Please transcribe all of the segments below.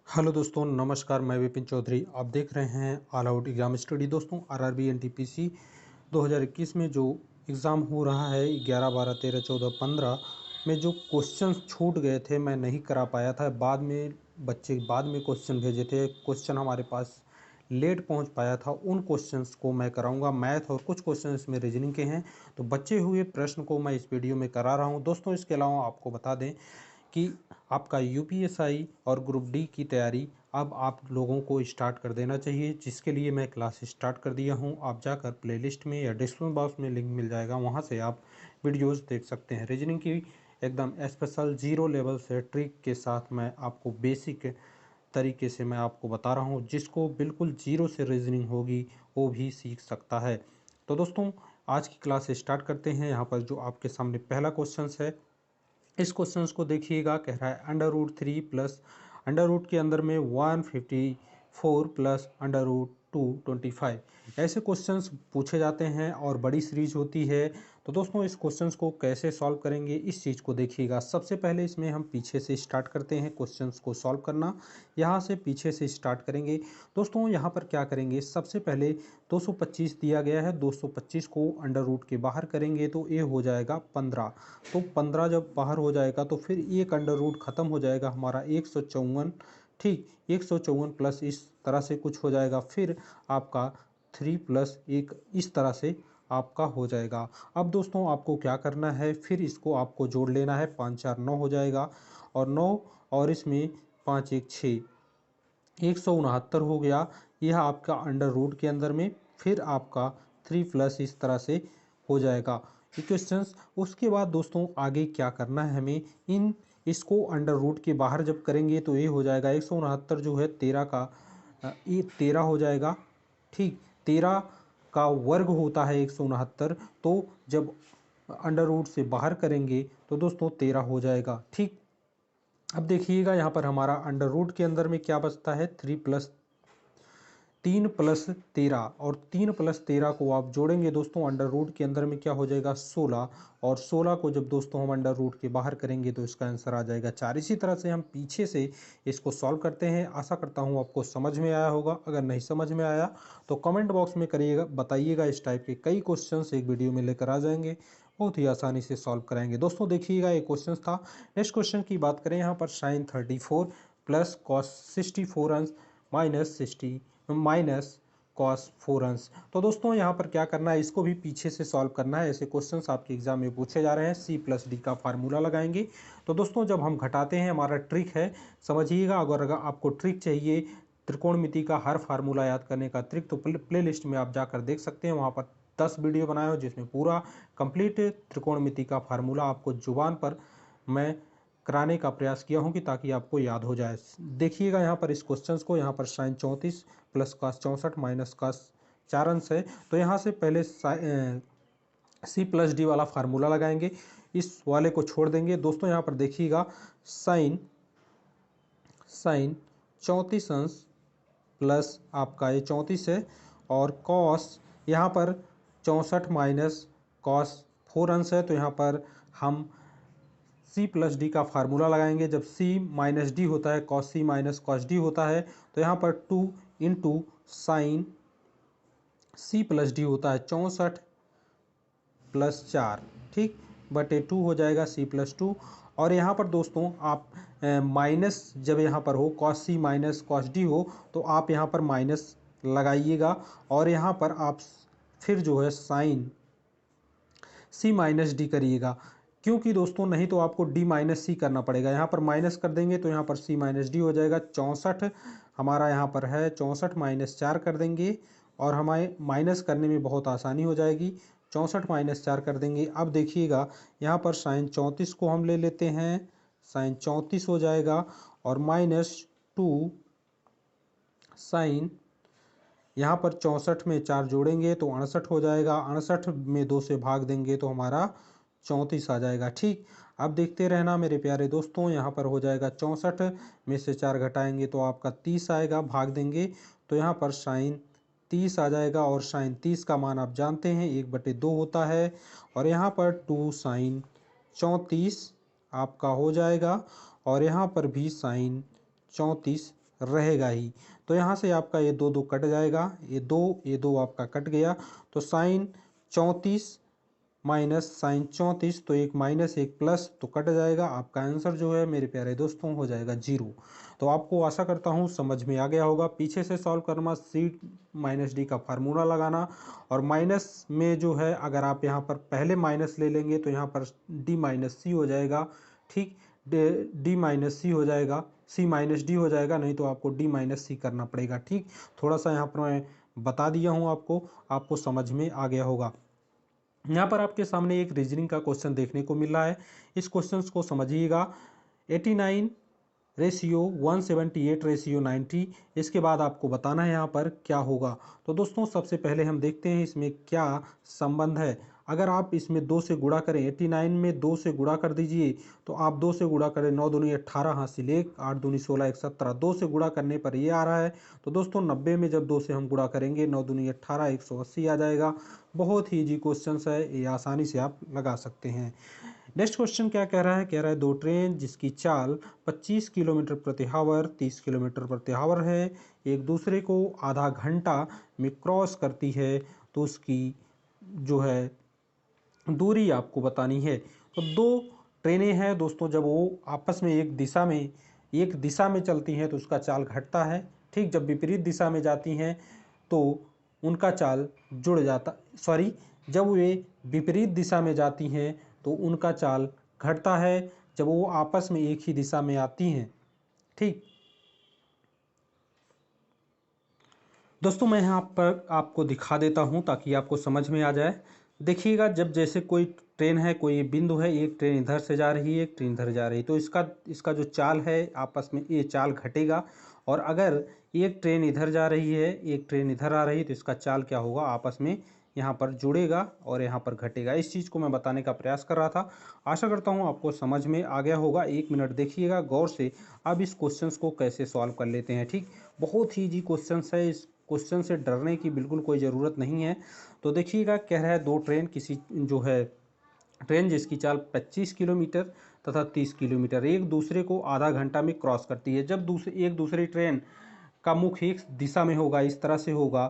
Hello दोस्तों, नमस्कार। मैं विपिन चौधरी। आप देख रहे हैं ऑल आउट एग्जाम स्टडी। दोस्तों, आरआरबी एनटीपीसी 2021 में जो एग्ज़ाम हो रहा है 11, 12, 13, 14, 15 में जो क्वेश्चंस छूट गए थे, मैं नहीं करा पाया था। बाद में बच्चे बाद में क्वेश्चन भेजे थे, क्वेश्चन हमारे पास लेट पहुंच पाया था। उन क्वेश्चंस को मैं कराऊंगा। मैथ और कुछ क्वेश्चन इसमें रीजनिंग के हैं, तो बचे हुए प्रश्न को मैं इस वीडियो में करा रहा हूं। दोस्तों, इसके अलावा आपको बता दें कि आपका यूपीएसआई और ग्रुप डी की तैयारी अब आप लोगों को स्टार्ट कर देना चाहिए, जिसके लिए मैं क्लास स्टार्ट कर दिया हूं। आप जाकर प्लेलिस्ट में या डिस्क्रिप्शन बॉक्स में लिंक मिल जाएगा, वहां से आप वीडियोस देख सकते हैं। रीजनिंग की एकदम स्पेशल जीरो लेवल से ट्रिक के साथ मैं आपको बेसिक तरीके से मैं आपको बता रहा हूं, जिसको बिल्कुल जीरो से रीजनिंग होगी वो भी सीख सकता है। तो दोस्तों, आज की क्लास स्टार्ट करते हैं। यहाँ पर जो आपके सामने पहला क्वेश्चन है, इस क्वेश्चन को देखिएगा। कह रहा है √3 प्लस अंडर रूट के अंदर में 154 प्लस √225। ऐसे क्वेश्चंस पूछे जाते हैं और बड़ी सीरीज होती है। तो दोस्तों, इस क्वेश्चंस को कैसे सॉल्व करेंगे, इस चीज़ को देखिएगा। सबसे पहले इसमें हम पीछे से स्टार्ट करते हैं क्वेश्चंस को सॉल्व करना। यहाँ से पीछे से स्टार्ट करेंगे। दोस्तों, यहाँ पर क्या करेंगे, सबसे पहले 225 दिया गया है, 225 को अंडर रूट के बाहर करेंगे तो ये हो जाएगा 15। तो 15 जब बाहर हो जाएगा तो फिर एक अंडर रूट ख़त्म हो जाएगा हमारा 154। ठीक, 154 प्लस इस तरह से कुछ हो जाएगा, फिर आपका 3 प्लस 1 इस तरह से आपका हो जाएगा। अब दोस्तों, आपको क्या करना है, फिर इसको आपको जोड़ लेना है। 5 4 9 हो जाएगा, और 9 और इसमें 5 1 6, 169 हो गया। यह आपका अंडर रूट के अंदर में, फिर आपका 3 प्लस इस तरह से हो जाएगा इक्वेशंस। उसके बाद दोस्तों, आगे क्या करना है हमें, इन इसको अंडर रूट के बाहर जब करेंगे तो ये हो जाएगा 169 जो है 13 का ये 13 हो जाएगा। ठीक, 13 का वर्ग होता है 169, तो जब अंडर रूट से बाहर करेंगे तो दोस्तों 13 हो जाएगा। ठीक, अब देखिएगा यहाँ पर हमारा अंडर रूट के अंदर में क्या बचता है, 3 प्लस 13, और 3 प्लस 13 को आप जोड़ेंगे दोस्तों, अंडर रूट के अंदर में क्या हो जाएगा, 16। और 16 को जब दोस्तों हम अंडर रूट के बाहर करेंगे तो इसका आंसर आ जाएगा 4। इसी तरह से हम पीछे से इसको सॉल्व करते हैं। आशा करता हूँ आपको समझ में आया होगा। अगर नहीं समझ में आया तो कमेंट बॉक्स में करिएगा, बताइएगा। इस टाइप के कई क्वेश्चन एक वीडियो में लेकर आ जाएंगे, बहुत ही आसानी से सॉल्व कराएंगे। दोस्तों देखिएगा, ये क्वेश्चन था। नेक्स्ट क्वेश्चन की बात करें, यहाँ पर साइन 34 प्लस कॉस 64 अंश माइनस कॉस 4 अंश। तो दोस्तों, यहाँ पर क्या करना है, इसको भी पीछे से सॉल्व करना है। ऐसे क्वेश्चंस आपके एग्जाम में पूछे जा रहे हैं। C प्लस डी का फार्मूला लगाएंगे। तो दोस्तों, जब हम घटाते हैं, हमारा ट्रिक है, समझिएगा। अगर आपको ट्रिक चाहिए त्रिकोणमिति का हर फार्मूला याद करने का ट्रिक, तो प्ले लिस्ट में आप जाकर देख सकते हैं। वहाँ पर 10 वीडियो बनाए हो, जिसमें पूरा कंप्लीट त्रिकोणमिति का फार्मूला आपको जुबान पर मैं कराने का प्रयास किया हूं, कि ताकि आपको याद हो जाए। देखिएगा यहाँ पर इस क्वेश्चन को, यहाँ पर sine 34 plus cos 64 minus cos 4 अंश है। तो यहाँ से पहले C प्लस डी वाला फार्मूला लगाएंगे, इस वाले को छोड़ देंगे। दोस्तों, यहाँ पर देखिएगा, साइन साइन 34 अंश प्लस आपका ये 34 है, और कॉस यहाँ पर 64 माइनस कॉस 4 अंश है। तो यहाँ पर हम C प्लस डी का फार्मूला लगाएंगे। जब C माइनस डी होता है, cos C minus cos D होता है, तो यहाँ पर 2 into sine C plus D होता है 64 प्लस 4, ठीक, बटे 2 हो जाएगा C प्लस 2। और यहाँ पर दोस्तों, आप माइनस जब यहाँ पर हो, cos C minus cos D हो, तो आप यहाँ पर माइनस लगाइएगा, और यहाँ पर आप फिर जो है साइन C माइनस डी करिएगा। क्योंकि दोस्तों, नहीं तो आपको D माइनस सी करना पड़ेगा। यहाँ पर माइनस कर देंगे तो यहाँ पर C माइनस डी हो जाएगा। 64 हमारा यहाँ पर है, 64 माइनस 4 कर देंगे, और हमारे माइनस करने में बहुत आसानी हो जाएगी। 64 माइनस 4 कर देंगे। अब देखिएगा, यहाँ पर साइन 34 को हम ले लेते हैं, साइन 34 हो जाएगा, और माइनस 2 साइन, यहाँ पर 64 में 4 जोड़ेंगे तो 68 हो जाएगा। 68 में 2 से भाग देंगे तो हमारा 34 आ जाएगा। ठीक, अब देखते रहना मेरे प्यारे दोस्तों। यहाँ पर हो जाएगा 64 में से 4 घटाएंगे तो आपका 30 आएगा, भाग देंगे तो यहाँ पर साइन 30 आ जाएगा। और साइन 30 का मान आप जानते हैं 1/2 होता है, और यहाँ पर 2 साइन 34 आपका हो जाएगा, और यहाँ पर भी साइन 34 रहेगा ही। तो यहाँ से आपका ये दो दो कट जाएगा, ये दो आपका कट गया, तो साइन 34 माइनस साइन 34, तो एक माइनस एक प्लस तो कट जाएगा। आपका आंसर जो है मेरे प्यारे दोस्तों हो जाएगा 0। तो आपको आशा करता हूँ समझ में आ गया होगा। पीछे से सॉल्व करना, सी माइनस डी का फार्मूला लगाना, और माइनस में जो है अगर आप यहाँ पर पहले माइनस ले लेंगे तो यहाँ पर डी माइनस सी हो जाएगा, ठीक, डी माइनस सी हो जाएगा, सी माइनस डी हो जाएगा, नहीं तो आपको डी माइनस सी करना पड़ेगा, ठीक। थोड़ा सा यहाँ पर मैं बता दिया हूँ आपको समझ में आ गया होगा। यहाँ पर आपके सामने एक रीजनिंग का क्वेश्चन देखने को मिल रहा है, इस क्वेश्चन को समझिएगा। 89 रेशियो 178 रेशियो 90, इसके बाद आपको बताना है यहाँ पर क्या होगा। तो दोस्तों सबसे पहले हम देखते हैं इसमें क्या संबंध है। अगर आप इसमें 2 से गुणा करें, 89 में 2 से गुणा कर दीजिए, तो आप 2 से गुणा करें, 9 दूनी 18 हासिल 1, 8 दूनी 16 1 17, 2 से गुणा करने पर ये आ रहा है। तो दोस्तों 90 में जब 2 से हम गुणा करेंगे, 9 दूनी 18 180 आ जाएगा। बहुत ही इजी क्वेश्चन है, ये आसानी से आप लगा सकते हैं। नेक्स्ट क्वेश्चन क्या कह रहा है, कह रहा है दो ट्रेन जिसकी चाल 25 किलोमीटर प्रति आवर 30 किलोमीटर प्रति आवर है, एक दूसरे को आधा घंटा में क्रॉस करती है, तो उसकी जो है दूरी आपको बतानी है। तो दो ट्रेनें हैं दोस्तों, जब वो आपस में एक दिशा में चलती हैं तो उसका चाल घटता है, ठीक। जब विपरीत दिशा में जाती हैं तो उनका चाल जुड़ जाता, सॉरी, जब वे विपरीत दिशा में जाती हैं तो उनका चाल घटता है जब वो आपस में एक ही दिशा में आती हैं, ठीक। दोस्तों मैं यहाँ पर आपको दिखा देता हूँ ताकि आपको समझ में आ जाए। देखिएगा, जब जैसे कोई ट्रेन है, कोई बिंदु है, एक ट्रेन इधर से जा रही है, एक ट्रेन इधर जा रही है, तो इसका जो चाल है आपस में, ये चाल घटेगा। और अगर एक ट्रेन इधर जा रही है, एक ट्रेन इधर आ रही है, तो इसका चाल क्या होगा, आपस में यहाँ पर जुड़ेगा और यहाँ पर घटेगा। इस चीज़ को मैं बताने का प्रयास कर रहा था। आशा करता हूँ आपको समझ में आ गया होगा। 1 मिनट देखिएगा गौर से, अब इस क्वेश्चन को कैसे सॉल्व कर लेते हैं, ठीक। बहुत ही ईजी क्वेश्चन है, इस क्वेश्चन से डरने की बिल्कुल कोई ज़रूरत नहीं है। तो देखिएगा, कह रहा है दो ट्रेन जो है ट्रेन जिसकी चाल 25 किलोमीटर तथा 30 किलोमीटर एक दूसरे को आधा घंटा में क्रॉस करती है। जब एक दूसरी ट्रेन का मुख एक दिशा में होगा, इस तरह से होगा,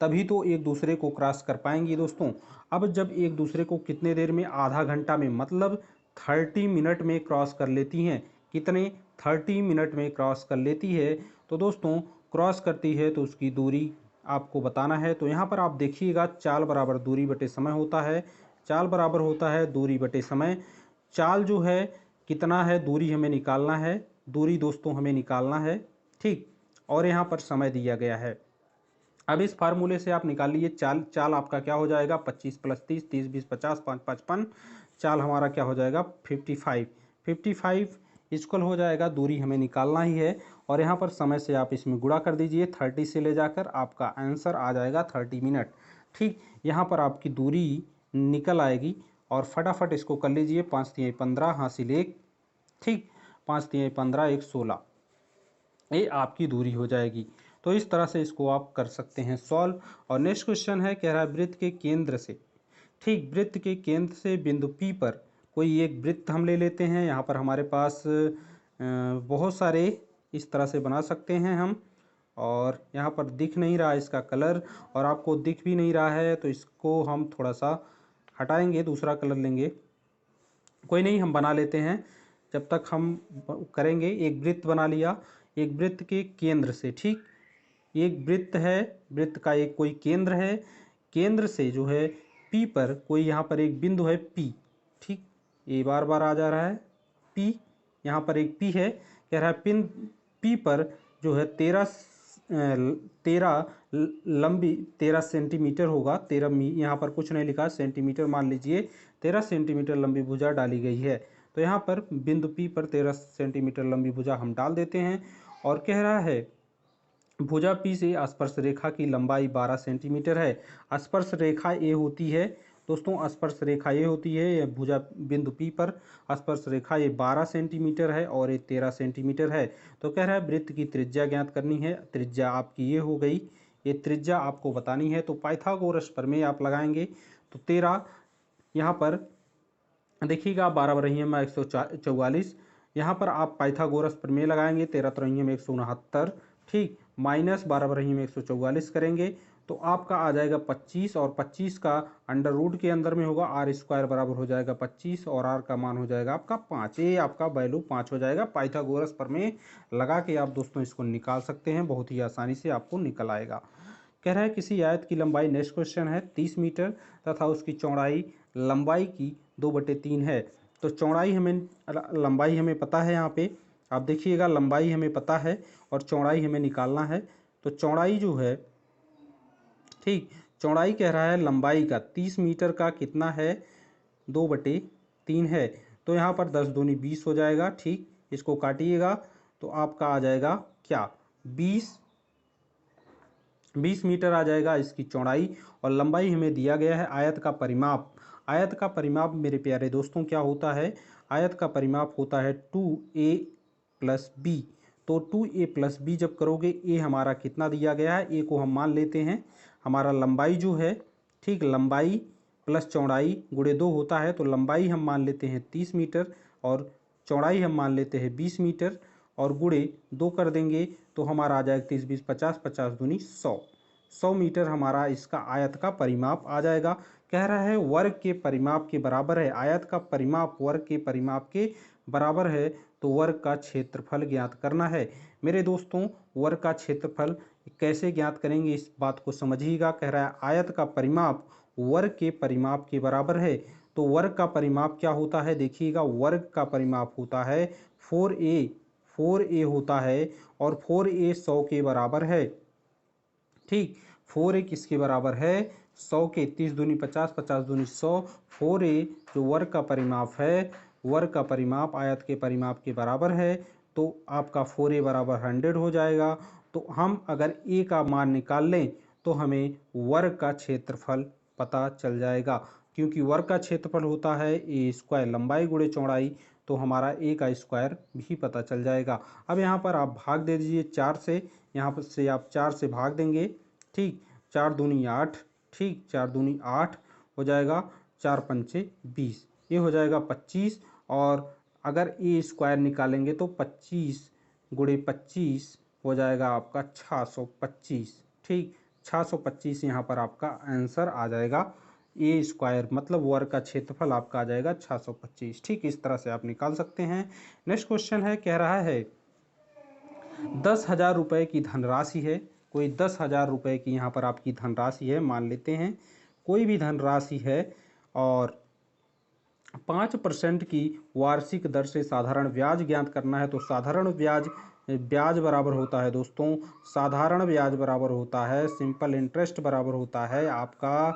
तभी तो एक दूसरे को क्रॉस कर पाएंगी दोस्तों। अब जब एक दूसरे को कितने देर में, आधा घंटा में, मतलब 30 मिनट में क्रॉस कर लेती हैं। कितने, 30 मिनट में क्रॉस कर लेती है। तो दोस्तों क्रॉस करती है तो उसकी दूरी आपको बताना है। तो यहाँ पर आप देखिएगा, चाल बराबर दूरी बटे समय होता है, चाल बराबर होता है दूरी बटे समय। चाल जो है कितना है, दूरी हमें निकालना है, दूरी दोस्तों हमें निकालना है, ठीक। और यहाँ पर समय दिया गया है। अब इस फार्मूले से आप निकाल लीजिए चाल आपका क्या हो जाएगा, 25 + 30, 30 20 50, 5 55, चाल हमारा क्या हो जाएगा 55 इक्वल हो जाएगा, दूरी हमें निकालना ही है। और यहाँ पर समय से आप इसमें गुणा कर दीजिए, 30 से ले जाकर आपका आंसर आ जाएगा 30 मिनट, ठीक। यहाँ पर आपकी दूरी निकल आएगी और फटाफट इसको कर लीजिए, 5 × 15 हासिल 1, ठीक, 5 × 15 1 16, ये आपकी दूरी हो जाएगी। तो इस तरह से इसको आप कर सकते हैं सॉल्व। और नेक्स्ट क्वेश्चन है, कह रहा है वृत्त के केंद्र से, ठीक, वृत्त के केंद्र से बिंदु P पर कोई एक वृत्त हम ले लेते हैं। यहाँ पर हमारे पास बहुत सारे इस तरह से बना सकते हैं हम, और यहाँ पर दिख नहीं रहा इसका कलर, और आपको दिख भी नहीं रहा है, तो इसको हम थोड़ा सा हटाएंगे, दूसरा कलर लेंगे। कोई नहीं, हम बना लेते हैं, जब तक हम करेंगे। एक वृत्त बना लिया, एक वृत्त के केंद्र से, ठीक, एक वृत्त है, वृत्त का एक कोई केंद्र है, केंद्र से जो है P पर कोई यहाँ पर एक बिंदु है P, ठीक, ये बार बार आ जा रहा है P, यहाँ पर एक P है। कह रहा है पिन P पर जो है 13 लंबी 13 सेंटीमीटर होगा, 13 यहाँ पर कुछ नहीं लिखा, सेंटीमीटर मान लीजिए, 13 सेंटीमीटर लंबी भुजा डाली गई है। तो यहाँ पर बिंदु P पर 13 सेंटीमीटर लंबी भुजा हम डाल देते हैं। और कह रहा है भुजा P से स्पर्श रेखा की लंबाई 12 सेंटीमीटर है। स्पर्श रेखा ए होती है दोस्तों, स्पर्श रेखा ये होती है, ये भुजा बिंदु P पर स्पर्श रेखा ये 12 सेंटीमीटर है और ये 13 सेंटीमीटर है। तो कह रहा है वृत्त की त्रिज्या ज्ञात करनी है। त्रिज्या आपकी ये हो गई, ये त्रिज्या आपको बतानी है। तो पाइथागोरस प्रमेय आप लगाएंगे तो 13, यहाँ पर देखिएगा 12 × 144, यहाँ पर आप पाइथागोरस प्रमेय लगाएंगे, 13 त्रिज्यम 169, ठीक, माइनस 12 बरहिम 144 करेंगे तो आपका आ जाएगा 25, और 25 का अंडर रूट के अंदर में होगा आर स्क्वायर बराबर हो जाएगा 25, और आर का मान हो जाएगा आपका 5। ये आपका वैल्यू 5 हो जाएगा। पाइथागोरस प्रमेय लगा के आप दोस्तों इसको निकाल सकते हैं, बहुत ही आसानी से आपको निकल आएगा। कह रहा है किसी आयत की लंबाई, नेक्स्ट क्वेश्चन है, 30 मीटर तथा उसकी चौड़ाई लंबाई की 2/3 है। तो चौड़ाई हमें, लंबाई हमें पता है, यहाँ पे आप देखिएगा लंबाई हमें पता है और चौड़ाई हमें निकालना है। तो चौड़ाई जो है, ठीक, चौड़ाई कह रहा है लंबाई का 30 मीटर का कितना है, 2/3 है। तो यहाँ पर 10 दूनी 20 हो जाएगा, ठीक, इसको काटिएगा तो आपका आ जाएगा क्या, 20 मीटर आ जाएगा इसकी चौड़ाई। और लंबाई हमें दिया गया है। आयत का परिमाप, आयत का परिमाप मेरे प्यारे दोस्तों क्या होता है, आयत का परिमाप होता है 2a + b। तो 2a + b जब करोगे, a हमारा कितना दिया गया है, a को हम मान लेते हैं हमारा लंबाई जो है, ठीक, लंबाई प्लस चौड़ाई गुणे 2 होता है। तो लंबाई हम मान लेते हैं 30 मीटर और चौड़ाई हम मान लेते हैं 20 मीटर, और गुणे 2 कर देंगे तो हमारा आ जाएगा 30 20 50, 50 दूनी 100 मीटर हमारा इसका आयत का परिमाप आ जाएगा। कह रहा है वर्ग के परिमाप के बराबर है। आयत का परिमाप वर्ग के परिमाप के बराबर है, तो वर्ग का क्षेत्रफल ज्ञात करना है। मेरे दोस्तों, वर्ग का क्षेत्रफल कैसे ज्ञात करेंगे इस बात को समझिएगा। कह रहा है आयत का परिमाप वर्ग के परिमाप के बराबर है। तो वर्ग का परिमाप क्या होता है, देखिएगा, वर्ग का परिमाप होता है 4a होता है, और 4a 100 के बराबर है, ठीक, 4a किसके बराबर है, 100 के। 30 दूनी 50, 50 दूनी 100। 4a जो वर्ग का परिमाप है, वर्ग का परिमाप आयत के परिमाप के बराबर है, तो आपका 4a बराबर 100 हो जाएगा। तो हम अगर a का मान निकाल लें तो हमें वर्ग का क्षेत्रफल पता चल जाएगा, क्योंकि वर्ग का क्षेत्रफल होता है a² लंबाई गुणे चौड़ाई, तो हमारा a का स्क्वायर भी पता चल जाएगा। अब यहाँ पर आप भाग दे दीजिए 4 से, यहाँ पर से आप 4 से भाग देंगे, ठीक, 4 दूनी 8, ठीक, 4 दूनी 8 हो जाएगा, 4 पंचे 20, ये हो जाएगा 25। और अगर a² निकालेंगे तो 25 गुणे 25 हो जाएगा आपका 625, ठीक, 625 यहाँ पर आपका आंसर आ जाएगा। a² मतलब वर्ग का क्षेत्रफल आपका आ जाएगा 625, ठीक, इस तरह से आप निकाल सकते हैं। नेक्स्ट क्वेश्चन है, कह रहा है 10,000 रुपये की धनराशि है। कोई 10,000 रुपये की यहाँ पर आपकी धनराशि है, मान लेते हैं कोई भी धनराशि है, और 5% की वार्षिक दर से साधारण ब्याज ज्ञात करना है। तो साधारण ब्याज बराबर होता है दोस्तों, साधारण ब्याज बराबर होता है, सिंपल इंटरेस्ट बराबर होता है आपका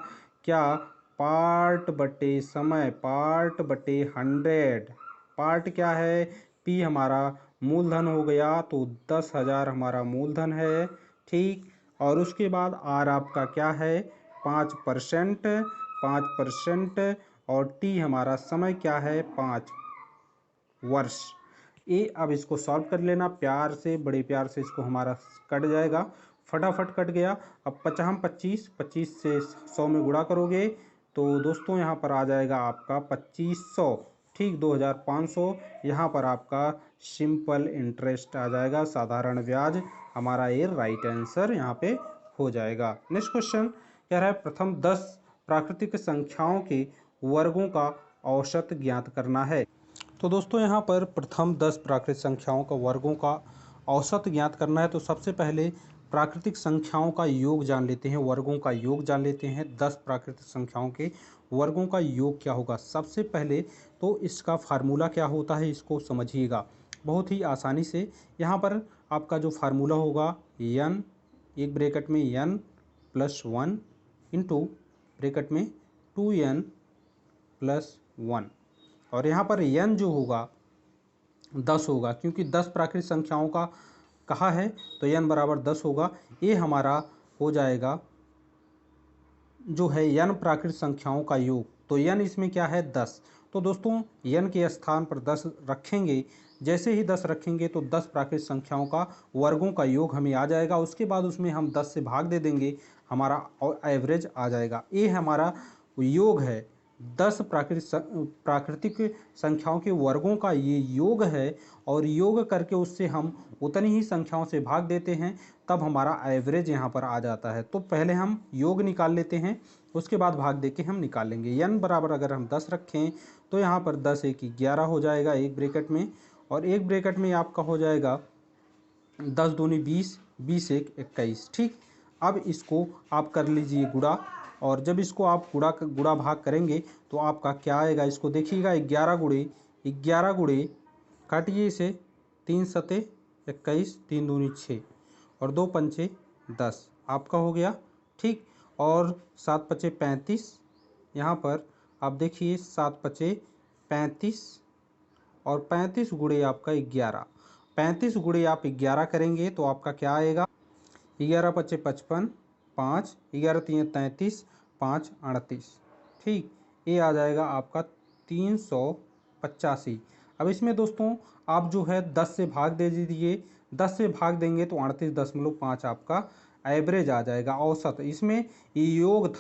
क्या, पार्ट बटे समय, पार्ट बटे 100। पार्ट क्या है, पी हमारा मूलधन हो गया, तो 10,000 हमारा मूलधन है, ठीक, और उसके बाद आर आपका क्या है, 5%, 5%, और टी हमारा समय क्या है, 5 वर्ष। ए अब इसको सॉल्व कर लेना प्यार से, बड़े प्यार से इसको हमारा कट जाएगा, फटाफट कट गया। अब 25 25 से 100 में गुणा करोगे तो दोस्तों यहाँ पर आ जाएगा आपका 2500, ठीक, 2500। यहाँ पर आपका सिंपल इंटरेस्ट आ जाएगा, साधारण ब्याज, हमारा ये राइट आंसर यहाँ पे हो जाएगा। नेक्स्ट क्वेश्चन कह रहा है प्रथम 10 प्राकृतिक संख्याओं के वर्गों का औसत ज्ञात करना है। तो दोस्तों यहाँ पर प्रथम 10 प्राकृतिक संख्याओं का वर्गों का औसत ज्ञात करना है। तो सबसे पहले प्राकृतिक संख्याओं का योग जान लेते हैं, वर्गों का योग जान लेते हैं। 10 प्राकृतिक संख्याओं के वर्गों का योग क्या होगा। सबसे पहले तो इसका फार्मूला क्या होता है इसको समझिएगा बहुत ही आसानी से। यहाँ पर आपका जो फार्मूला होगा n, एक ब्रैकेट में n + 1 इंटू ब्रैकेट में 2n + 1, और यहाँ पर n जो होगा 10 होगा, क्योंकि 10 प्राकृतिक संख्याओं का कहा है तो n बराबर 10 होगा। ये हमारा हो जाएगा जो है n प्राकृतिक संख्याओं का योग, तो n इसमें क्या है 10। तो दोस्तों n के स्थान पर 10 रखेंगे, जैसे ही 10 रखेंगे तो 10 प्राकृतिक संख्याओं का वर्गों का योग हमें आ जाएगा। उसके बाद उसमें हम 10 से भाग दे देंगे, हमारा एवरेज आ जाएगा। ये हमारा योग है, 10 प्राकृतिक संख्याओं के वर्गों का ये योग है, और योग करके उससे हम उतनी ही संख्याओं से भाग देते हैं, तब हमारा एवरेज यहाँ पर आ जाता है। तो पहले हम योग निकाल लेते हैं, उसके बाद भाग दे के हम निकालेंगे। n बराबर अगर हम 10 रखें तो यहाँ पर 10 एक 11 हो जाएगा एक ब्रैकेट में, और एक ब्रैकेट में आपका हो जाएगा 10 दूनी 20, 20 एक 21। ठीक, अब इसको आप कर लीजिए गुणा, और जब इसको आप गुणा भाग करेंगे तो आपका क्या आएगा, इसको देखिएगा। 11 गुणे काटिए इसे, 3 सते 21, 3 दूनी 6 और 2 पंचे 10 आपका हो गया। ठीक, और 7 पचे 35, यहाँ पर आप देखिए 7 पचे 35 और 35 गुणे आपका 11, 35 गुणे आप 11 करेंगे तो आपका क्या आएगा, 11 पचे 55, 5, 11 तीन 33, 5 38। ठीक, ये आ जाएगा आपका 385। अब इसमें दोस्तों आप जो है 10 से भाग दे दीजिए, 10 से भाग देंगे तो 38.5 आपका एवरेज आ जाएगा, औसत। इसमें ये योग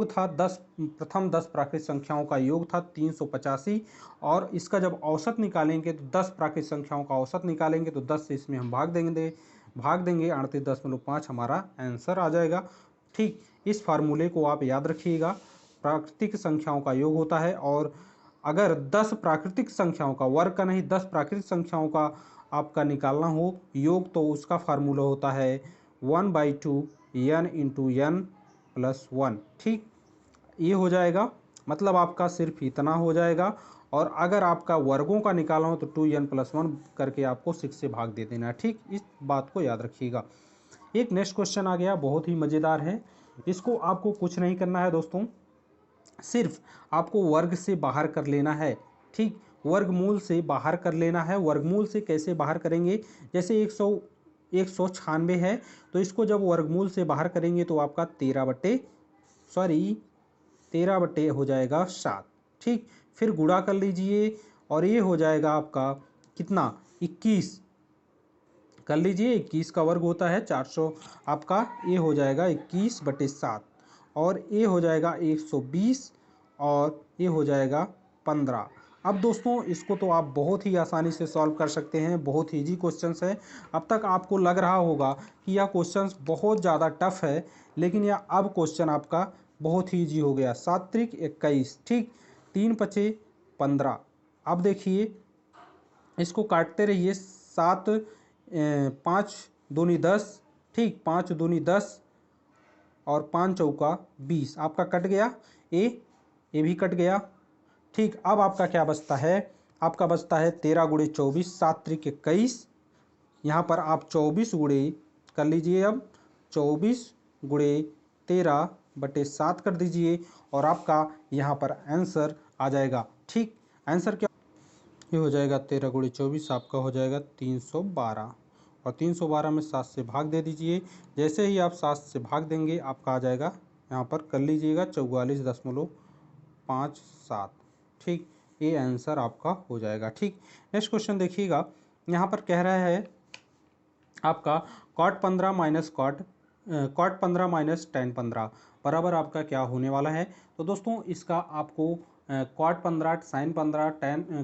था 10 प्रथम 10 प्राकृतिक संख्याओं का योग था 385, और इसका जब औसत निकालेंगे तो 10 प्राकृतिक संख्याओं का औसत निकालेंगे तो 10 से इसमें हम भाग देंगे 38.5 हमारा आंसर आ जाएगा। ठीक, इस फार्मूले को आप याद रखिएगा। प्राकृतिक संख्याओं का योग होता है, और अगर 10 प्राकृतिक संख्याओं का, वर्ग का नहीं, 10 प्राकृतिक संख्याओं का आपका निकालना हो योग, तो उसका फार्मूला होता है 1/2 n इंटू n प्लस 1। ठीक, ये हो जाएगा, मतलब आपका सिर्फ इतना हो जाएगा। और अगर आपका वर्गों का निकालना हो तो 2n प्लस 1 करके आपको 6 से भाग दे देना है। ठीक, इस बात को याद रखिएगा। एक नेक्स्ट क्वेश्चन आ गया, बहुत ही मज़ेदार है। इसको आपको कुछ नहीं करना है दोस्तों, सिर्फ आपको वर्ग से बाहर कर लेना है। ठीक, वर्गमूल से बाहर कर लेना है। वर्गमूल से कैसे बाहर करेंगे, जैसे 196 है, तो इसको जब वर्गमूल से बाहर करेंगे तो आपका 13 बटे हो जाएगा 7। ठीक, फिर गुणा कर लीजिए, और ये हो जाएगा आपका कितना, 21 कर लीजिए। 21 का वर्ग होता है 400, आपका ये हो जाएगा 21/7, और ये हो जाएगा 120, और ये हो जाएगा 15। अब दोस्तों इसको तो आप बहुत ही आसानी से सॉल्व कर सकते हैं, बहुत ईजी क्वेश्चंस है। अब तक आपको लग रहा होगा कि यह क्वेश्चंस बहुत ज़्यादा टफ है, लेकिन यह अब क्वेश्चन आपका बहुत ही ईजी हो गया। 7 त्रिक 21, ठीक, 3 पचे 15। अब देखिए इसको काटते रहिए, 7 5 दूनी 10, ठीक, 5 दूनी 10 और 5 चौका 20 आपका कट गया, ये भी कट गया। ठीक, अब आपका क्या बचता है, आपका बचता है 13 गुणे 24, 7 त्रिक 21। यहाँ पर आप 24 गुणे कर लीजिए, अब 24 गुणे 13/7 कर दीजिए, और आपका यहाँ पर आंसर आ जाएगा। ठीक, आंसर क्या, ये हो जाएगा 13 गुणे 24, आपका हो जाएगा 312, और 312 में 7 से भाग दे दीजिए। जैसे ही आप 7 से भाग देंगे आपका आ जाएगा, यहाँ पर कर लीजिएगा 44.57। ठीक, ये आंसर आपका हो जाएगा। ठीक, नेक्स्ट क्वेश्चन देखिएगा, यहाँ पर कह रहा है आपका cot 15 माइनस tan 15 बराबर आपका क्या होने वाला है। तो दोस्तों इसका आपको cot 15 sin 15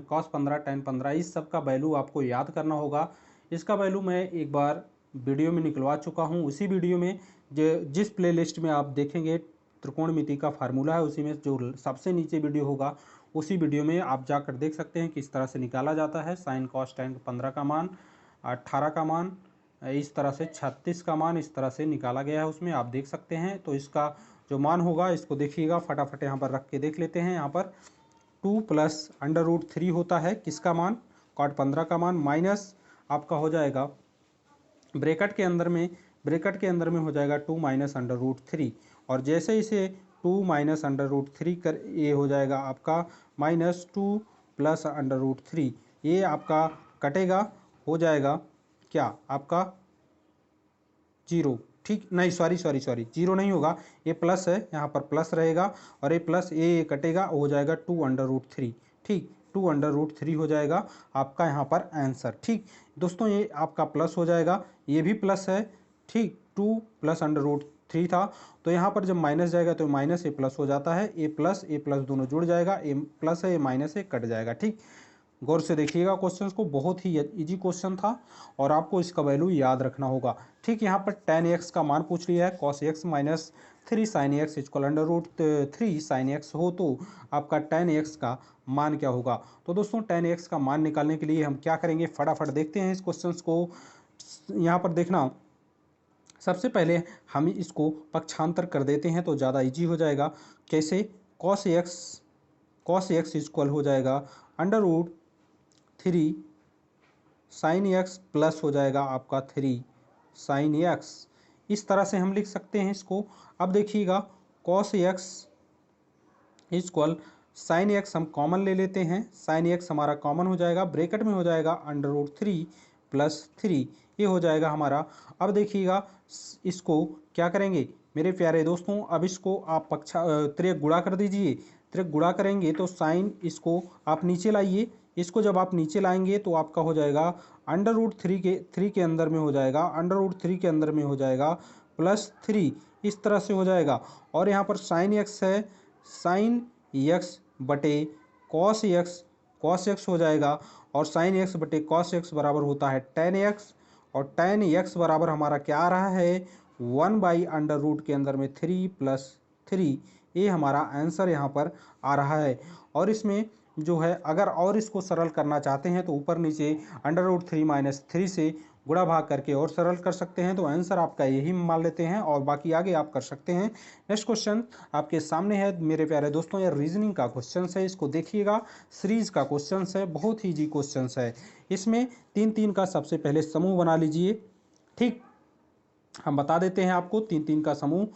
cos 15 tan 15 इस सब का वैल्यू आपको याद करना होगा। इसका वैल्यू मैं एक बार वीडियो में निकलवा चुका हूँ। उसी वीडियो में जिस प्लेलिस्ट में आप देखेंगे त्रिकोणमिति का फार्मूला है, उसी में जो सबसे नीचे वीडियो होगा उसी वीडियो में आप जाकर देख सकते हैं किस तरह से निकाला जाता है। साइन कॉस tan 15 का मान, 18 का मान, इस तरह से 36 का मान इस तरह से निकाला गया है, उसमें आप देख सकते हैं। तो इसका जो मान होगा इसको देखिएगा, फटाफट यहाँ पर रख के देख लेते हैं। यहाँ पर 2 प्लस √3 होता है किसका मान, cot 15 का मान, माइनस आपका हो जाएगा ब्रैकेट के अंदर में हो जाएगा 2 माइनस √3, और जैसे इसे 2 माइनस √3 कर, ये हो जाएगा आपका -2 प्लस √3, ये आपका कटेगा, हो जाएगा क्या आपका 0। ठीक, नहीं सॉरी 0 नहीं होगा, ये प्लस है, यहाँ पर प्लस रहेगा, और ये प्लस ये कटेगा, हो जाएगा 2 √3। ठीक, 2 √3 हो जाएगा आपका यहाँ पर आंसर। ठीक दोस्तों, ये आपका प्लस हो जाएगा, ये भी प्लस है। ठीक, 2 प्लस 3 था, तो यहाँ पर जब माइनस जाएगा तो माइनस ए प्लस हो जाता है, ए प्लस दोनों जुड़ जाएगा, ए प्लस है ए माइनस ए कट जाएगा। ठीक, गौर से देखिएगा क्वेश्चन को, बहुत ही इजी क्वेश्चन था और आपको इसका वैल्यू याद रखना होगा। ठीक, यहाँ पर tan x का मान पूछ लिया है, cos x minus 3 sin x equal under root 3 sin x हो तो आपका tan x का मान क्या होगा। तो दोस्तों tan x का मान निकालने के लिए हम क्या करेंगे, फटाफट देखते हैं इस क्वेश्चन को। यहाँ पर देखना, सबसे पहले हम इसको पक्षांतर कर देते हैं तो ज़्यादा इजी हो जाएगा। कैसे, cos x इक्वल हो जाएगा under root 3 sin x plus हो जाएगा आपका 3 sin x। इस तरह से हम लिख सकते हैं इसको। अब देखिएगा cos x equal sin x हम कॉमन ले लेते हैं, sin x हमारा कॉमन हो जाएगा, ब्रैकेट में हो जाएगा अंडर रूट 3 प्लस 3, ये हो जाएगा हमारा। अब देखिएगा इसको क्या करेंगे मेरे प्यारे दोस्तों, अब इसको आप त्रिक गुणा कर दीजिए। त्रिक गुणा करेंगे तो साइन इसको आप नीचे लाइए, इसको जब आप नीचे लाएंगे तो आपका हो जाएगा अंडर रूट 3 के अंदर में हो जाएगा, अंडर रूट 3 के अंदर में हो जाएगा प्लस 3, इस तरह से हो जाएगा। और यहाँ पर साइन एक्स है, साइन एक्स बटे कॉस एक्स हो जाएगा, और साइन एक्स बटे कॉस एक्स बराबर होता है टेन एक्स, और टेन एक्स बराबर हमारा क्या आ रहा है 1 बाई अंडर रूट के अंदर में 3 प्लस 3, ये हमारा आंसर यहाँ पर आ रहा है। और इसमें जो है अगर और इसको सरल करना चाहते हैं तो ऊपर नीचे अंडर रूट 3 माइनस 3 से गुणा भाग करके और सरल कर सकते हैं, तो आंसर आपका यही मान लेते हैं और बाकी आगे आप कर सकते हैं। नेक्स्ट क्वेश्चन आपके सामने है मेरे प्यारे दोस्तों, यह रीजनिंग का क्वेश्चन है, इसको देखिएगा, सीरीज का क्वेश्चन है, बहुत ही इजी क्वेश्चन है। इसमें 3-3 का सबसे पहले समूह बना लीजिए। ठीक, हम बता देते हैं आपको 3-3 का समूह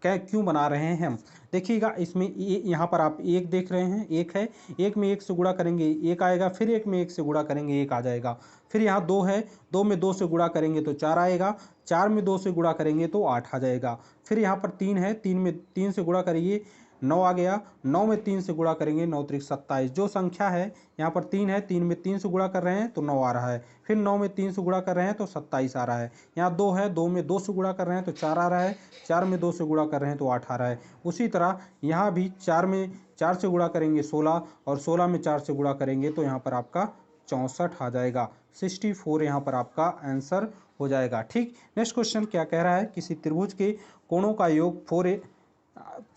क्या क्यों बना रहे हैं हम। देखिएगा इसमें यहाँ पर आप एक देख रहे हैं, एक है, एक में एक से गुणा करेंगे एक आएगा, फिर एक में एक से गुणा करेंगे एक आ जाएगा। फिर यहाँ दो है, दो में दो से गुणा करेंगे तो 4 आएगा, 4 में 2 से गुणा करेंगे तो 8 आ जाएगा। फिर यहाँ पर 3 है, 3 में 3 से गुणा करिए 9 आ गया, 9 में 3 से गुणा करेंगे 9 त्रिक 27। जो संख्या है यहाँ पर 3 है, 3 में 3 से गुणा कर रहे हैं तो 9 आ रहा है, फिर 9 में 3 से गुणा कर रहे हैं तो 27 आ रहा है। यहाँ 2 है, 2 में 2 से गुणा कर रहे हैं तो 4 आ रहा है, 4 में 2 से गुणा कर रहे हैं तो 8 आ रहा है। उसी तरह यहाँ भी 4 में 4 से गुणा करेंगे 16, और 16 में 4 से गुणा करेंगे तो यहाँ पर आपका 64 आ जाएगा, 64 यहाँ पर आपका आंसर हो जाएगा। ठीक, नेक्स्ट क्वेश्चन क्या कह रहा है, किसी त्रिभुज के कोणों का योग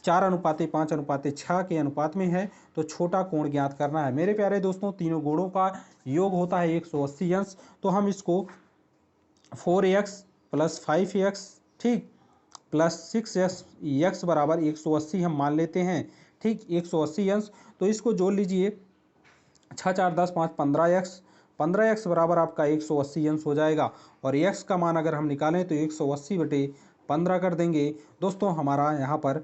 4:5:6 के अनुपात में है तो छोटा कोण ज्ञात करना है। मेरे प्यारे दोस्तों, तीनों कोणों का योग होता है 180 अंश, तो हम इसको 4x प्लस 5x ठीक प्लस 6x बराबर 180 हम मान लेते हैं। ठीक, 180 अंश, तो इसको जोड़ लीजिए, 6 4 10 5 15x, 15x बराबर आपका 180 अंश हो जाएगा। और x का मान अगर हम निकालें तो 180 बटे 15 कर देंगे। दोस्तों हमारा यहाँ पर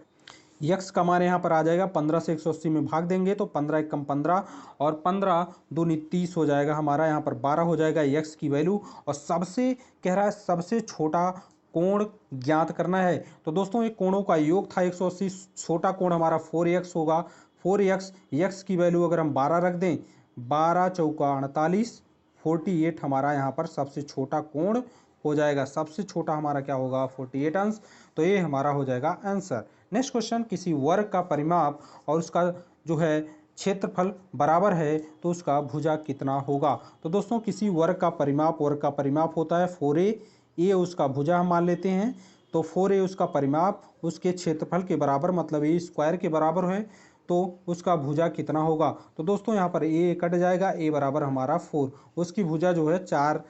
x का मान यहाँ पर आ जाएगा, 15 से 180 में भाग देंगे तो 15 एकम 15 और 15 दूनी 30 हो जाएगा, हमारा यहाँ पर 12 हो जाएगा x की वैल्यू। और सबसे कह रहा है सबसे छोटा कोण ज्ञात करना है, तो दोस्तों एक कोणों का योग था 180, छोटा कोण हमारा 4x होगा, 4x, x की वैल्यू अगर हम 12 रख दें, 12 चौका 48, 48 हमारा यहाँ पर सबसे छोटा कोण हो जाएगा, सबसे छोटा हमारा क्या होगा 48 अंश, तो ये हमारा हो जाएगा आंसर। नेक्स्ट क्वेश्चन, किसी वर्ग का परिमाप और उसका जो है क्षेत्रफल बराबर है तो उसका भुजा कितना होगा। तो दोस्तों किसी वर्ग का परिमाप होता है 4a, ये उसका भुजा हम मान लेते हैं, तो 4a उसका परिमाप उसके क्षेत्रफल के बराबर, मतलब ए स्क्वायर के बराबर है, तो उसका भुजा कितना होगा। तो दोस्तों यहाँ पर ए कट जाएगा, ए बराबर हमारा 4, उसकी भुजा जो है 4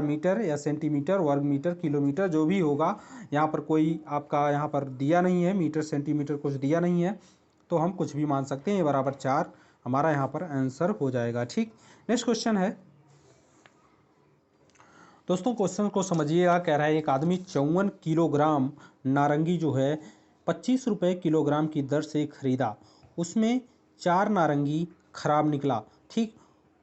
मीटर या सेंटीमीटर, वर्ग मीटर, किलोमीटर जो भी होगा, यहाँ पर कोई आपका यहाँ पर दिया नहीं है, मीटर सेंटीमीटर कुछ दिया नहीं है, तो हम कुछ भी मान सकते हैं, ये बराबर 4 हमारा यहाँ पर आंसर हो जाएगा। ठीक, नेक्स्ट क्वेश्चन है दोस्तों, क्वेश्चन को समझिएगा, कह रहा है एक आदमी 54 किलोग्राम नारंगी जो है 25 रुपये किलोग्राम की दर से खरीदा, उसमें 4 नारंगी खराब निकला। ठीक,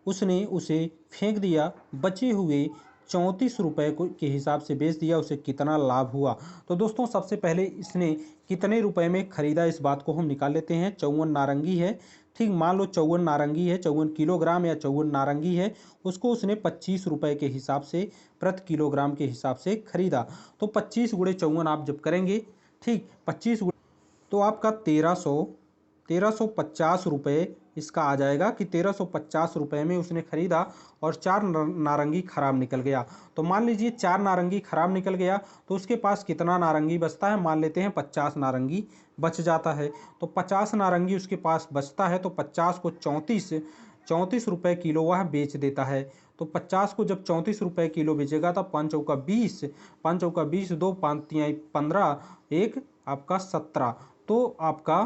उसने उसे फेंक दिया, बचे हुए 34 रुपये के हिसाब से बेच दिया, उसे कितना लाभ हुआ। तो दोस्तों सबसे पहले इसने कितने रुपए में खरीदा, इस बात को हम निकाल लेते हैं। 54 नारंगी है ठीक, मान लो 54 नारंगी है, 54 किलोग्राम या 54 नारंगी है, उसको उसने 25 रुपए के हिसाब से प्रति किलोग्राम के हिसाब से खरीदा। तो 25 गुणे 54 आप जब करेंगे, ठीक, 25 तो आपका 1350 रुपये इसका आ जाएगा कि 1350 रुपये में उसने खरीदा और 4 नारंगी खराब निकल गया। तो मान लीजिए 4 नारंगी खराब निकल गया तो उसके पास कितना नारंगी बचता है, मान लेते हैं 50 नारंगी बच जाता है। तो 50 नारंगी उसके पास बचता है तो 50 को 34 रुपये किलो वह बेच देता है। तो 50 को जब 34 रुपये किलो बेचेगा तो 5 चौका 20, 5 चौका 20, 2 5 तिहाई 15, 1 आपका 17, तो आपका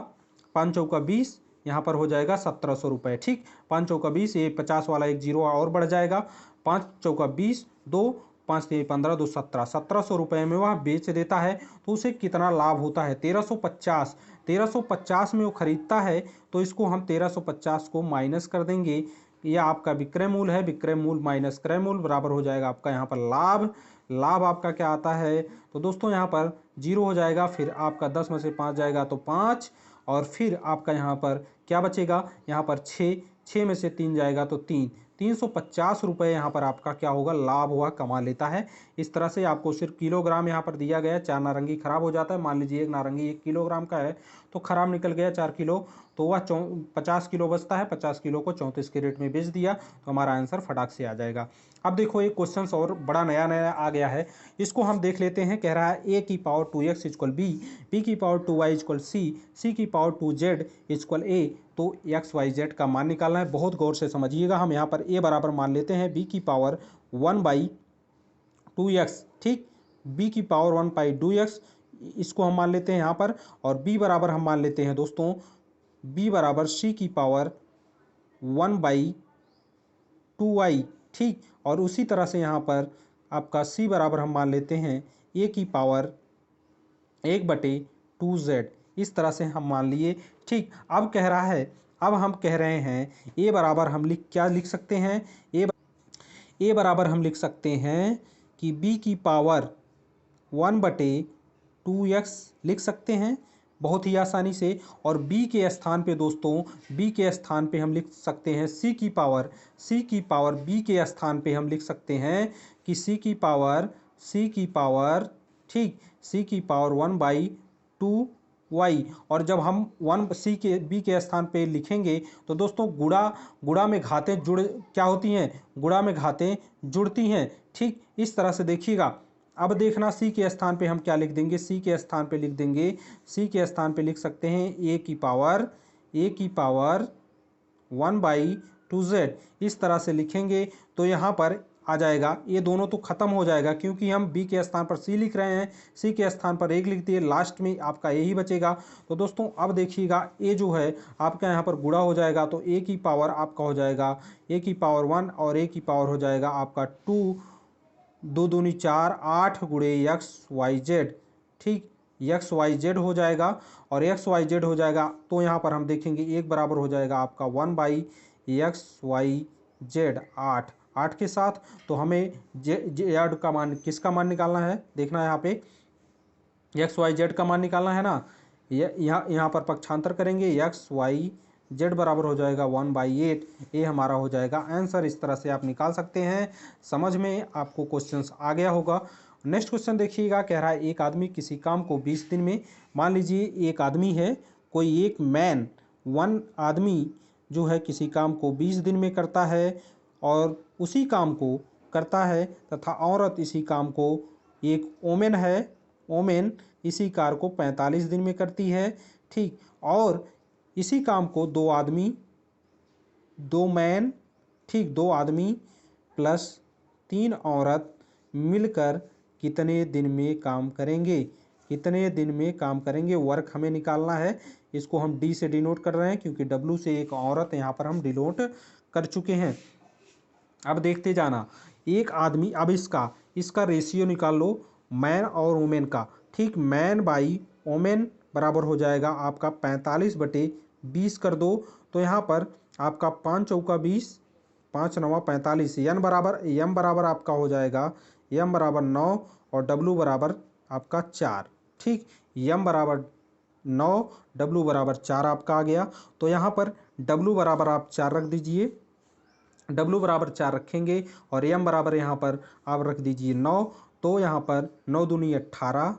5 चौका 20 यहाँ पर हो जाएगा 1700 रुपये। ठीक, 5 चौका 20, ये 50 वाला एक जीरो और बढ़ जाएगा, 5 चौका 20, 2 5 तिहाई 15, 2 17, 1700 रुपये में वह बेच देता है। तो उसे कितना लाभ होता है, 1350 में वो खरीदता है। तो इसको हम 1350 को माइनस कर देंगे, यह आपका विक्रय मूल्य है, विक्रय मूल्य माइनस क्रय मूल्य बराबर हो जाएगा आपका यहाँ पर लाभ। लाभ आपका क्या आता है, तो दोस्तों यहाँ पर जीरो हो जाएगा, फिर आपका 10 में से 5 जाएगा तो 5, और फिर आपका यहाँ पर क्या बचेगा, यहाँ पर 6 में से 3 जाएगा तो 350 रुपये यहाँ पर आपका क्या होगा, लाभ हुआ, कमा लेता है। इस तरह से आपको सिर्फ किलोग्राम यहाँ पर दिया गया है। 4 नारंगी खराब हो जाता है, मान लीजिए एक नारंगी 1 किलोग्राम का है तो खराब निकल गया 4 किलो, तो वह 50 किलो बचता है, 50 किलो को 34 के रेट में बेच दिया, तो हमारा आंसर फटाक से आ जाएगा। अब देखो एक क्वेश्चन और बड़ा नया नया आ गया है, इसको हम देख लेते हैं। कह रहा है a की power 2x equal b, b की power 2y equal c, c की पावर 2z इक्वल a, तो एक्स वाई जेड का मान निकालना है। बहुत गौर से समझिएगा, हम यहाँ पर a बराबर मान लेते हैं b की पावर 1/2x, ठीक, b की पावर 1/2x इसको हम मान लेते हैं यहाँ पर, और b बराबर हम मान लेते हैं दोस्तों, b बराबर c की पावर 1/2y, ठीक, और उसी तरह से यहाँ पर आपका c बराबर हम मान लेते हैं a की पावर 1/2z, इस तरह से हम मान लिए। ठीक, अब कह रहा है, अब हम कह रहे हैं a बराबर हम क्या लिख सकते हैं, a बराबर हम लिख सकते हैं कि b की पावर 1/2x लिख सकते हैं बहुत ही आसानी से। और b के स्थान पे दोस्तों, b के स्थान पे हम लिख सकते हैं c की पावर b के स्थान पे हम लिख सकते हैं कि c की पावर ठीक, c की पावर 1/2y, और जब हम b के स्थान पे लिखेंगे तो दोस्तों गुणा में घातें क्या होती हैं, गुणा में घातें जुड़ती हैं। ठीक, इस तरह से देखिएगा। अब देखना c के स्थान पे हम क्या लिख देंगे, c के स्थान पे लिख देंगे, c के स्थान पे लिख सकते हैं a की पावर 1/2z, इस तरह से लिखेंगे तो यहाँ पर आ जाएगा। ये दोनों तो खत्म हो जाएगा क्योंकि हम b के स्थान पर c लिख रहे हैं, c के स्थान पर 1 लिख दिए, लास्ट में आपका a ही बचेगा। तो दोस्तों अब देखिएगा a जो है आपका यहाँ पर गुणा हो जाएगा, तो a की पावर आपका हो जाएगा a की पावर 1 और a की पावर हो जाएगा आपका 2, 2 दूनी 4, 8 गुणे एक्स वाई जेड, ठीक, एक्स वाई जेड हो जाएगा, और एक्स वाई जेड हो जाएगा तो यहाँ पर हम देखेंगे एक बराबर हो जाएगा आपका 1/XYZ 8 के साथ। तो हमें जेड का मान, किसका मान निकालना है, देखना है यहाँ पे XYZ का मान निकालना है ना। यहाँ पर पक्षांतर करेंगे, XYZ बराबर हो जाएगा 1/8, ये हमारा हो जाएगा आंसर। इस तरह से आप निकाल सकते हैं। समझ में आपको क्वेश्चंस आ गया होगा। नेक्स्ट क्वेश्चन देखिएगा, कह रहा है एक आदमी किसी काम को 20 दिन में, मान लीजिए एक आदमी है, कोई एक वन आदमी जो है किसी काम को 20 दिन में करता है, और उसी काम को करता है तथा औरत इसी काम को, एक ओमेन है, ओमेन इसी कार्य को 45 दिन में करती है, ठीक, और इसी काम को दो मैन, ठीक, 2 आदमी प्लस 3 औरत मिलकर कितने दिन में काम करेंगे, कितने दिन में काम करेंगे। वर्क हमें निकालना है, इसको हम डी से डिनोट कर रहे हैं क्योंकि डब्ल्यू से एक औरत यहाँ पर हम डिनोट कर चुके हैं। अब देखते जाना, एक आदमी, अब इसका रेशियो निकाल लो मैन और वुमेन का, ठीक, मैन बाई वुमेन बराबर हो जाएगा आपका 45/20 कर दो, तो यहाँ पर आपका 5 चौका 20, 5 9 45, एम बराबर आपका हो जाएगा, M बराबर 9 और W बराबर आपका 4, ठीक, M बराबर 9, W बराबर 4 आपका आ गया। तो यहाँ पर W बराबर आप 4 रख दीजिए, W बराबर 4 रखेंगे और M बराबर यहाँ पर आप रख दीजिए 9। तो यहाँ पर 9 दूनी 18,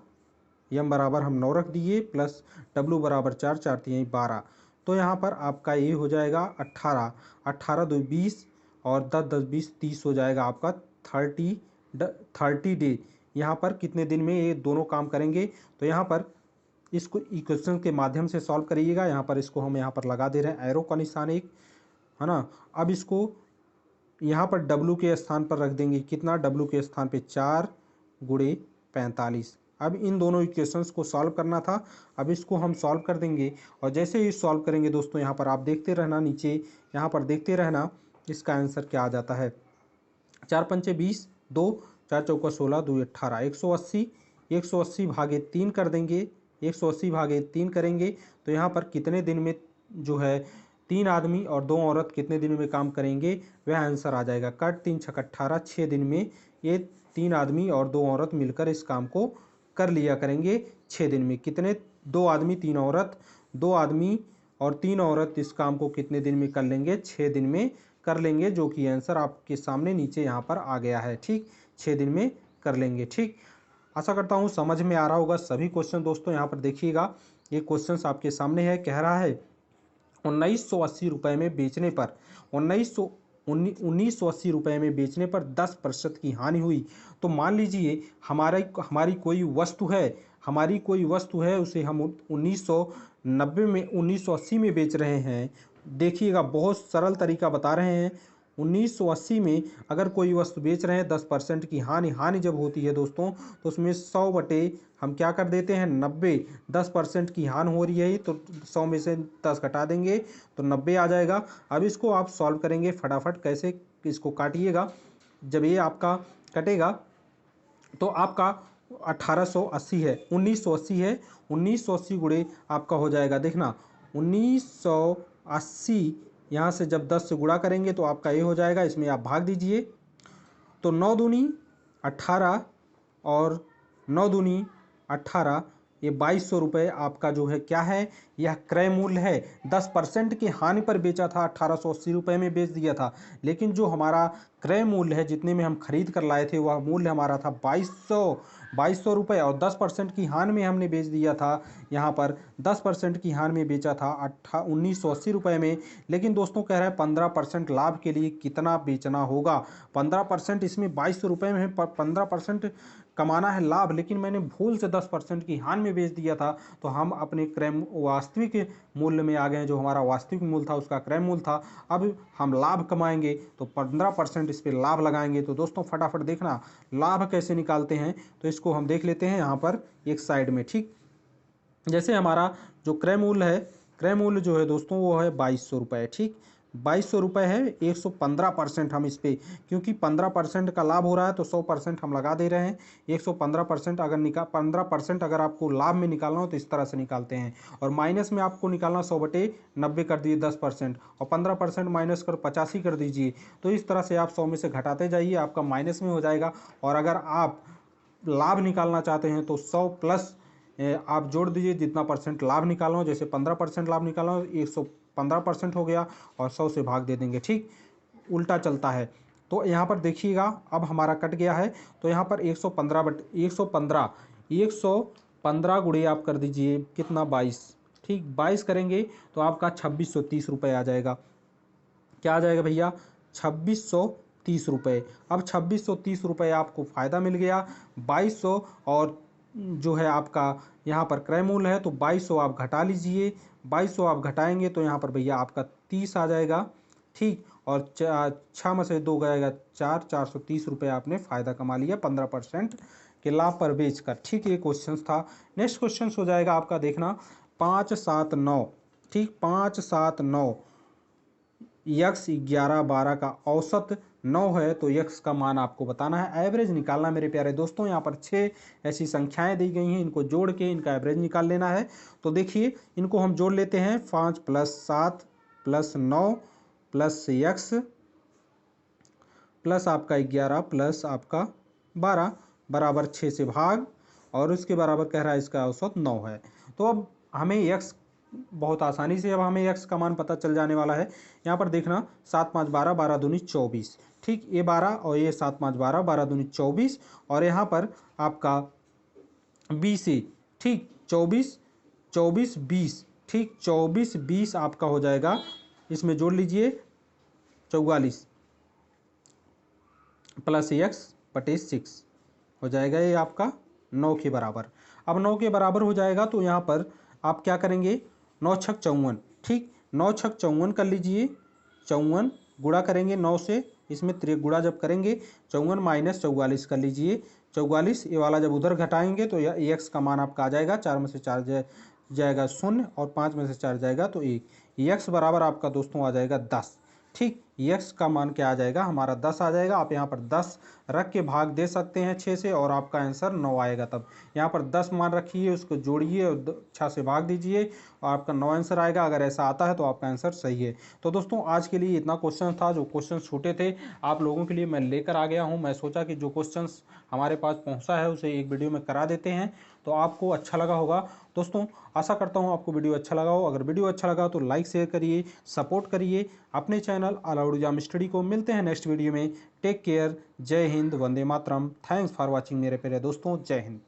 M बराबर हम 9 रख दिए, प्लस W बराबर 4, 4 3 12। तो यहाँ पर आपका ये हो जाएगा 18, 18 2 20 और 10 10 20 30 हो जाएगा आपका 30 डे। यहाँ पर कितने दिन में ये दोनों काम करेंगे। तो यहाँ पर इसको इक्वेशन के माध्यम से सॉल्व करिएगा। यहाँ पर इसको हम यहाँ पर लगा दे रहे हैं एरो का निशान एक, है ना। अब इसको यहाँ पर W के स्थान पर रख देंगे, कितना, W के स्थान पे 4 गुणे 45। अब इन दोनों इक्वेशंस को सॉल्व करना था। अब इसको हम सॉल्व कर देंगे और जैसे ही सॉल्व करेंगे दोस्तों, यहाँ पर आप देखते रहना, नीचे यहाँ पर देखते रहना इसका आंसर क्या आ जाता है। 4 पंचे 20, 2 4 चौका 16, 2 18, 180, 180 भागे 3 कर देंगे, 180 भागे 3 करेंगे तो यहाँ पर कितने दिन में जो है 3 आदमी और 2 औरत कितने दिन में काम करेंगे, वह आंसर आ जाएगा। कट 3 छक 18, 6 दिन में ये 3 आदमी और 2 औरत मिलकर इस काम को कर लिया करेंगे 6 दिन में। कितने, 2 आदमी 3 औरत, 2 आदमी और 3 औरत इस काम को कितने दिन में कर लेंगे, 6 दिन में कर लेंगे, जो कि आंसर आपके सामने नीचे यहाँ पर आ गया है। ठीक, 6 दिन में कर लेंगे। ठीक, आशा करता हूँ समझ में आ रहा होगा सभी क्वेश्चन। दोस्तों यहाँ पर देखिएगा, ये क्वेश्चन आपके सामने है। कह रहा है 1980 रुपये में बेचने पर 1980 रुपये में बेचने पर 10% की हानि हुई। तो मान लीजिए हमारी कोई वस्तु है, उसे हम 1990 में 1980 में बेच रहे हैं। देखिएगा, बहुत सरल तरीका बता रहे हैं। 1980 में अगर कोई वस्तु बेच रहे हैं, 10% की हानि जब होती है दोस्तों, तो उसमें 100 बटे हम क्या कर देते हैं 90, 10% की हानि हो रही है तो 100 में से 10 घटा देंगे तो 90 आ जाएगा। अब इसको आप सॉल्व करेंगे फटाफट, कैसे, इसको काटिएगा। जब ये आपका कटेगा तो आपका 1880 है, 1980 है, 1980 गुणे आपका हो जाएगा, देखना 1980 यहाँ से जब 10 से गुणा करेंगे तो आपका ये हो जाएगा, इसमें आप भाग दीजिए तो 9 दूनी 18 और 9 दूनी 18, ये 2200 रुपये आपका जो है क्या है, यह क्रय मूल्य है। 10% की हानि पर बेचा था, 1880 रुपये में बेच दिया था, लेकिन जो हमारा क्रय मूल्य है, जितने में हम खरीद कर लाए थे, वह मूल्य हमारा था 2200 रुपये और 10% की हानि में हमने बेच दिया था। यहाँ पर 10% की हानि में बेचा था 1980 रुपये में। लेकिन दोस्तों कह रहा है 15% लाभ के लिए कितना बेचना होगा। 15% इसमें 2200 रुपये में 15% कमाना है लाभ, लेकिन मैंने भूल से 10% की हानि में बेच दिया था, तो हम अपने क्रय वास्तविक मूल्य में आ गए। जो हमारा वास्तविक मूल्य था उसका क्रय मूल्य था। अब हम लाभ कमाएंगे तो 15% इस पर लाभ लगाएंगे। तो दोस्तों फटाफट देखना लाभ कैसे निकालते हैं, तो इसको हम देख लेते हैं यहाँ पर एक साइड में। ठीक, जैसे हमारा जो क्रय मूल्य है, क्रय मूल्य जो है दोस्तों वो है 2200 रुपये। ठीक, 2200 रुपये है, 115% हम इस पर, क्योंकि 15% का लाभ हो रहा है तो 100% हम लगा दे रहे हैं। 115% अगर 15% अगर आपको लाभ में निकालना हो तो इस तरह से निकालते हैं, और माइनस में आपको निकालना 100 बटे 90 कर दिए 10%, और 15% माइनस कर 85 कर दीजिए। तो इस तरह से आप 100 में से घटाते जाइए, आपका माइनस में हो जाएगा। और अगर आप लाभ निकालना चाहते हैं तो 100 प्लस आप जोड़ दीजिए जितना परसेंट लाभ निकालना हो। जैसे 15% लाभ निकालना हो, 115% हो गया और 100 से भाग दे देंगे। ठीक, उल्टा चलता है। तो यहाँ पर देखिएगा, अब हमारा कट गया है, तो यहाँ पर 115 गुणे आप कर दीजिए कितना, 22। ठीक, 22 करेंगे तो आपका 2630 रुपये आ जाएगा। क्या आ जाएगा भैया, 2630 रुपये। अब 2630 रुपये आपको फ़ायदा मिल गया। 2200 और जो है आपका यहाँ पर क्रय मूल्य है, तो 2200 आप घटा लीजिए। 2200 आप घटाएंगे तो यहाँ पर भैया आपका 30 आ जाएगा। ठीक, और 6 में से 2 गएगा 4, 430 रुपये आपने फ़ायदा कमा लिया 15% के लाभ पर बेचकर। ठीक, ये क्वेश्चन था। नेक्स्ट क्वेश्चन हो जाएगा आपका, देखना 5 7 9। ठीक, 5 7 9, यक्स 11 12 का औसत 9 है, तो यक्स का मान आपको बताना है, एवरेज निकालना मेरे प्यारे दोस्तों। यहाँ पर 6 ऐसी संख्याएं दी गई हैं, इनको जोड़ के इनका एवरेज निकाल लेना है। तो देखिए इनको हम जोड़ लेते हैं, 5 + 7 + 9 प्लस यक्स प्लस आपका 11 प्लस आपका 12 बराबर 6 से भाग, और उसके बराबर कह रहा है इसका औसत 9 है। तो अब हमें x बहुत आसानी से अब हमें x का मान पता चल जाने वाला है। यहाँ पर देखना 7 5 12 12 दूनी 24, ठीक, ये 12 और ये 7 5 12 12 दूनी 24, और यहाँ पर आपका 20 है, ठीक, 24 24 20, ठीक, 24 20 आपका हो जाएगा, इसमें जोड़ लीजिए 44 प्लस एक्स बटे 6 हो जाएगा, ये आपका 9 के बराबर। अब 9 के बराबर हो जाएगा तो यहाँ पर आप क्या करेंगे, 9 छक 54, ठीक, 9 छक 54 कर लीजिए, 54 गुणा करेंगे 9 से, इसमें गुणा जब करेंगे 54 माइनस 44 कर लीजिए, 44 ये वाला जब उधर घटाएंगे तो यह एक्स का मान आपका आ जाएगा, 4 में से 4 जाएगा 0 और 5 में से 4 जाएगा तो 1, एक्स बराबर आपका दोस्तों आ जाएगा 10, ठीक, एक्स का मान क्या आ जाएगा हमारा 10 आ जाएगा। आप यहाँ पर 10 रख के भाग दे सकते हैं 6 से और आपका आंसर 9 आएगा। तब यहाँ पर 10 मान रखिए, उसको जोड़िए और 6 से भाग दीजिए और आपका 9 आंसर आएगा। अगर ऐसा आता है तो आपका आंसर सही है। तो दोस्तों आज के लिए इतना क्वेश्चन था, जो क्वेश्चन छोटे थे आप लोगों के लिए मैं लेकर आ गया हूँ। मैं सोचा कि जो क्वेश्चन हमारे पास पहुँचा है उसे एक वीडियो में करा देते हैं, तो आपको अच्छा लगा होगा। दोस्तों आशा करता हूँ आपको वीडियो अच्छा लगा हो। अगर वीडियो अच्छा लगा तो लाइक शेयर करिए, सपोर्ट करिए अपने channel all out exam study को। मिलते हैं नेक्स्ट वीडियो में। टेक केयर, जय Hind, Vande Mataram. Thanks for watching मेरे प्यारे दोस्तों, जय हिंद।